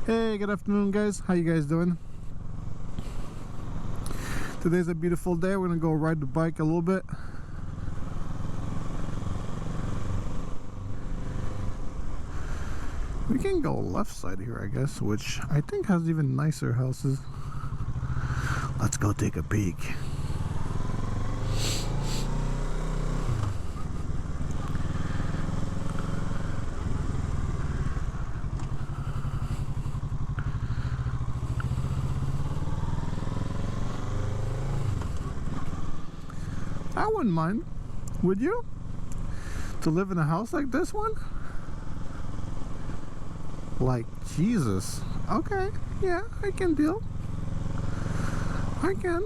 Hey, good afternoon guys, how you guys doing? Today's a beautiful day. We're gonna go ride the bike a little bit. We can go left side here, I guess, which I think has even nicer houses. Let's go take a peek. I wouldn't mind. Would you? To live in a house like this one? Like Jesus. Okay, yeah, I can deal. I can.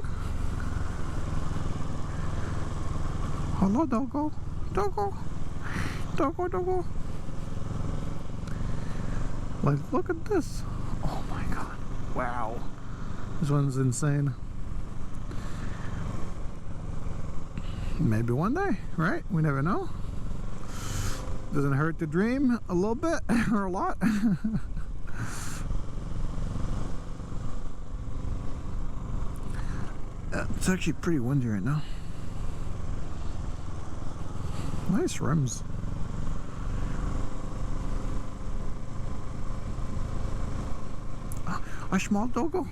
Hello, doggo. Doggo. Doggo, doggo. Like, look at this. Oh my god. Wow. This one's insane. Maybe one day, right? We never know. Doesn't hurt to dream a little bit or a lot. It's actually pretty windy right now. Nice rims. A small doggo.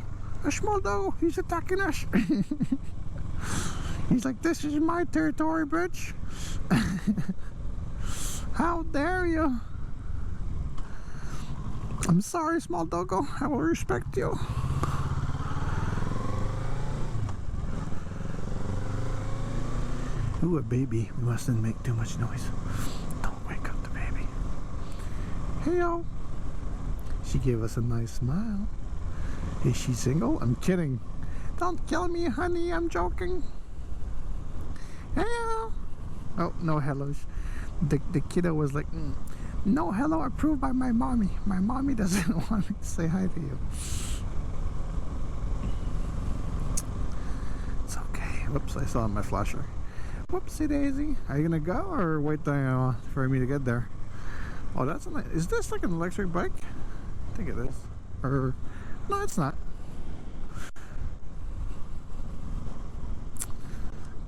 A small doggo. He's attacking us. He's like, this is my territory, bitch. How dare you? I'm sorry, small doggo. I will respect you. Ooh, a baby. We mustn't make too much noise. Don't wake up the baby. Hey, yo. She gave us a nice smile. Is she single? I'm kidding. Don't kill me, honey. I'm joking. Hello. Oh, no hellos. The kiddo was like, no hello approved by my mommy. My mommy doesn't want me to say hi to you. It's okay. Whoops, I saw my flasher. Whoopsie daisy. Are you gonna go or wait for me to get there? Oh, that's a nice. Is this like an electric bike? I think it is. Or no, it's not.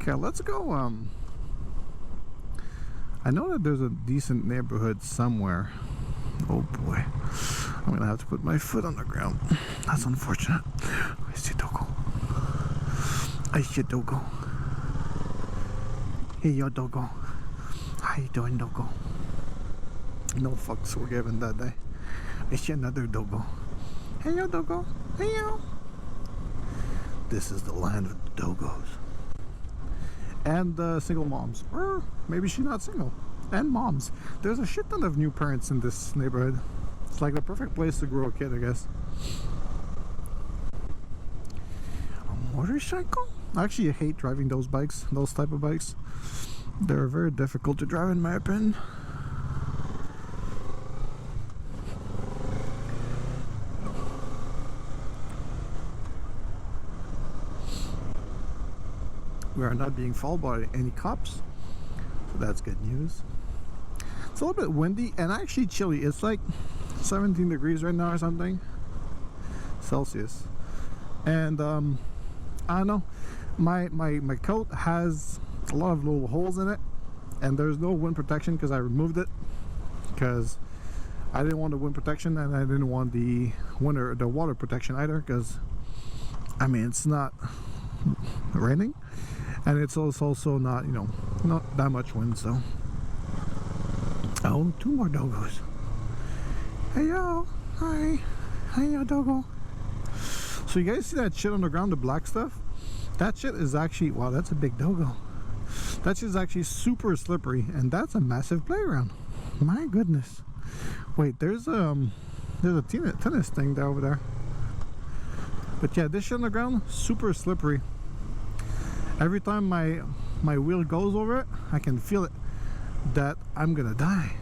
Okay, let's go. I know that there's a decent neighborhood somewhere. Oh boy, I'm gonna have to put my foot on the ground. That's unfortunate. I see doggo. I see doggo. Hey, yo, doggo. How you doing, doggo? No fucks were given that day. I see another doggo. Hey, yo, doggo. Hey, yo. This is the land of the doggos. And single moms, or maybe she's not single, and moms. There's a shit ton of new parents in this neighborhood. It's like the perfect place to grow a kid, I guess. A motorcycle? I actually hate driving those bikes, those type of bikes. They're very difficult to drive in my opinion. We are not being followed by any cops, so that's good news. It's a little bit windy and actually chilly. It's like 17 degrees right now or something Celsius, and I don't know, my coat has a lot of little holes in it, and there's no wind protection because I removed it because I didn't want the wind protection, and I didn't want the water protection either, because I mean, it's not raining and it's also not, you know, not that much wind. So oh, two more doggos. Hey yo, hi. Hey yo, doggo. So you guys see that shit on the ground, the black stuff? That shit is actually, wow, that's a big doggo. That shit is actually super slippery, and that's a massive playground. My goodness. Wait, there's a tennis thing there over there. But yeah, this shit on the ground, super slippery. Every time my wheel goes over it, I can feel it that I'm gonna die.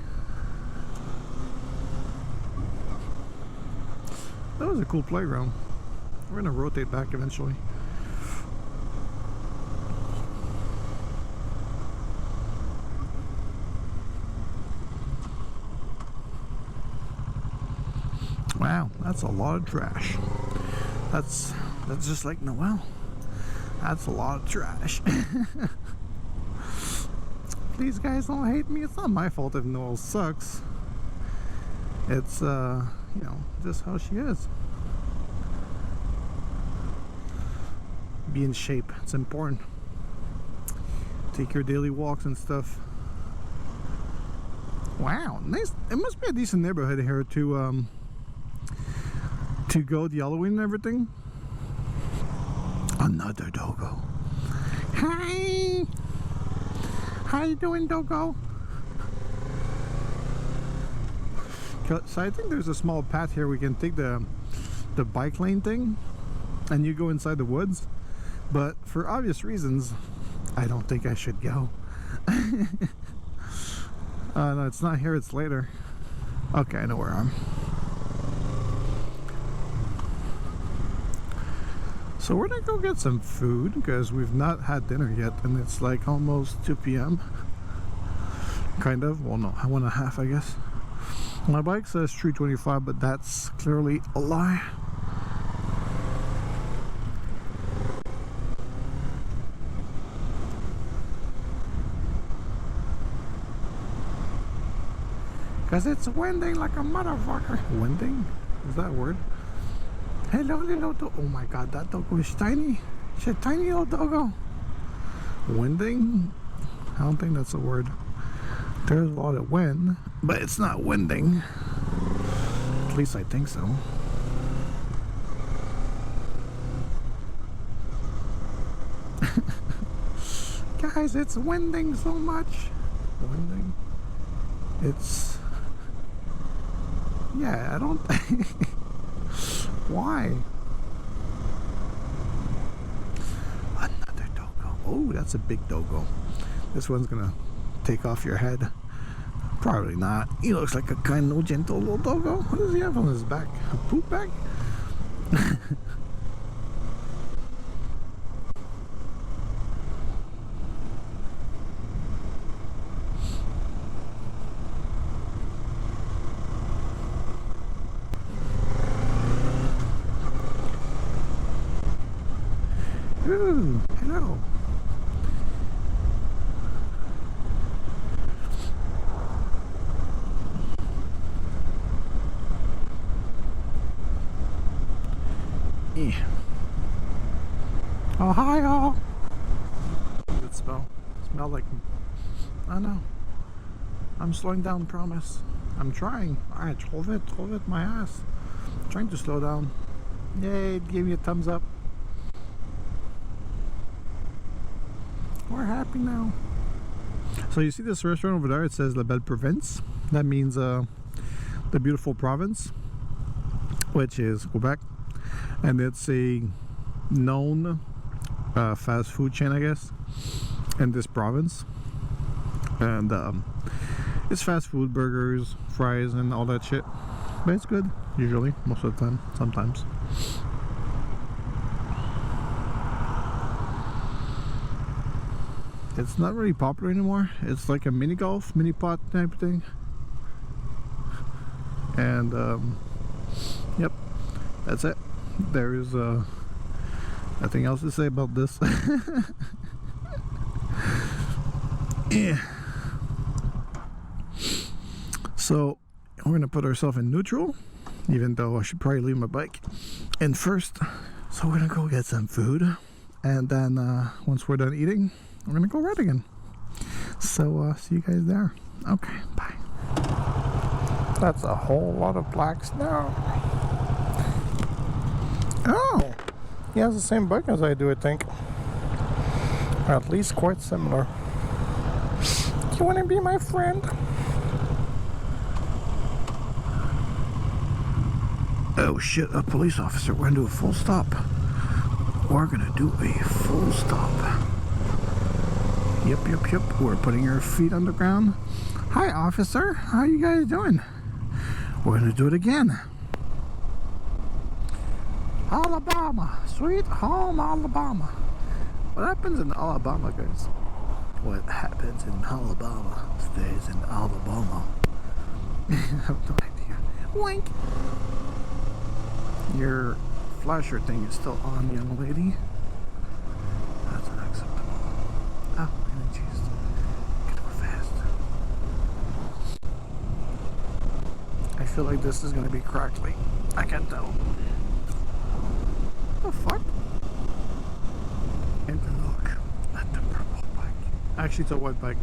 That was a cool playground. We're gonna rotate back eventually. Wow, that's a lot of trash. That's just like Noel. That's a lot of trash. Please guys, don't hate me. It's not my fault if Noel sucks. It's you know, just how she is. Be in shape, it's important. Take your daily walks and stuff. Wow, nice. It must be a decent neighborhood here to go the Halloween and everything. Another doggo. Hi. How you doing, doggo? So I think there's a small path here. We can take the bike lane thing, and you go inside the woods. But for obvious reasons, I don't think I should go. No, it's not here. It's later. Okay, I know where I'm. So we're gonna go get some food because we've not had dinner yet, and it's like almost 2 p.m. Kind of. Well, no, 1:30, I guess. My bike says 3:25, but that's clearly a lie. Because it's winding like a motherfucker. Winding? Is that a word? Hello, little dog. Oh my god, that doggo is tiny. It's a tiny little doggo. Winding? I don't think that's a word. There's a lot of wind, but it's not winding. At least I think so. Guys, it's winding so much. Winding? It's... Yeah, I don't... Why? Another doggo. Oh, that's a big doggo. This one's gonna take off your head. Probably not. He looks like a kind of gentle little doggo. What does he have on his back? A poop bag? Ooh, hello. Yeah. Oh, hi, all. What does it smell? Smell like... I don't know. I'm slowing down, promise. I'm trying. Alright, hold it, my ass. I'm trying to slow down. Yay, it gave me a thumbs up. We're happy now. So you see this restaurant over there, it says La Belle Province. That means the beautiful province, which is Quebec, and it's a known fast food chain, I guess, in this province. And it's fast food, burgers, fries, and all that shit, but it's good usually, most of the time, sometimes. It's not really popular anymore. It's like a mini golf, mini pot type thing. And yep, that's it. There's nothing else to say about this. Yeah. So we're gonna put ourselves in neutral, even though I should probably leave my bike in first. So we're gonna go get some food, and then once we're done eating, we're gonna go ride again. So see you guys there. Okay, bye. That's a whole lot of black snow. Oh, he has the same bike as I do, I think. Or at least quite similar. Do you want to be my friend? Oh shit, a police officer. We're gonna do a full stop. We're gonna do a full stop. Yep. We're putting our feet on the ground. Hi, officer. How you guys doing? We're gonna do it again. Alabama, sweet home Alabama. What happens in Alabama, guys? What happens in Alabama stays in Alabama. I have no idea. Wink. your flasher thing is still on, young lady. That's unacceptable. Oh, jeez. Gotta go fast. I feel like this is gonna be crackly. I can tell. What the fuck? And look at the purple bike. Actually, it's a white bike.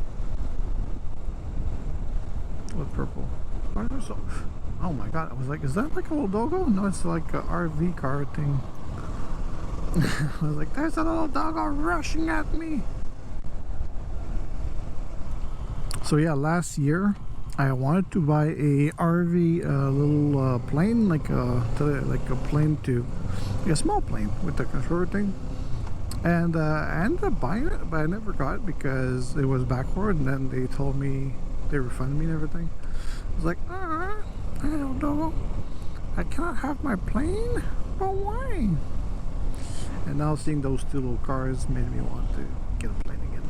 With purple. Why are there so... Oh my god, I was like, is that like a little doggo? No, it's like a RV car thing. I was like, there's a little doggo rushing at me. So yeah, last year I wanted to buy a RV little plane, like a plane to, like a small plane with the controller thing. And I ended up buying it, but I never got it because it was backward, and then they told me they refunded me and everything. I was like, I don't know, I cannot have my plane, but why? And now seeing those two little cars made me want to get a plane again.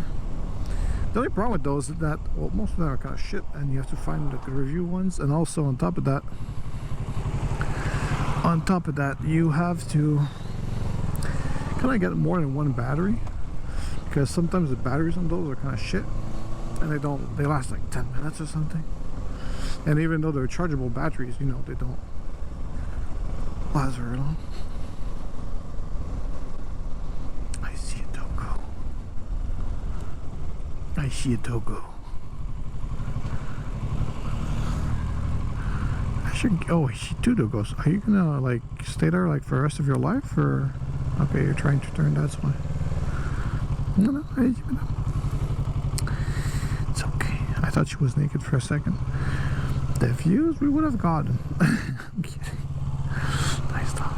The only problem with those is that, well, most of them are kind of shit, and you have to find the review ones. And also on top of that, you have to kind of get more than one battery, because sometimes the batteries on those are kind of shit, and they last like 10 minutes or something. And even though they're chargeable batteries, you know, they don't last very long. I see a doggo. I see a doggo. I should... Oh, I see two doggos. Are you gonna like stay there like for the rest of your life, or... Okay, you're trying to turn, that's why. No, it's okay. I thought she was naked for a second. The views we would have gotten. I'm kidding. Nice dog.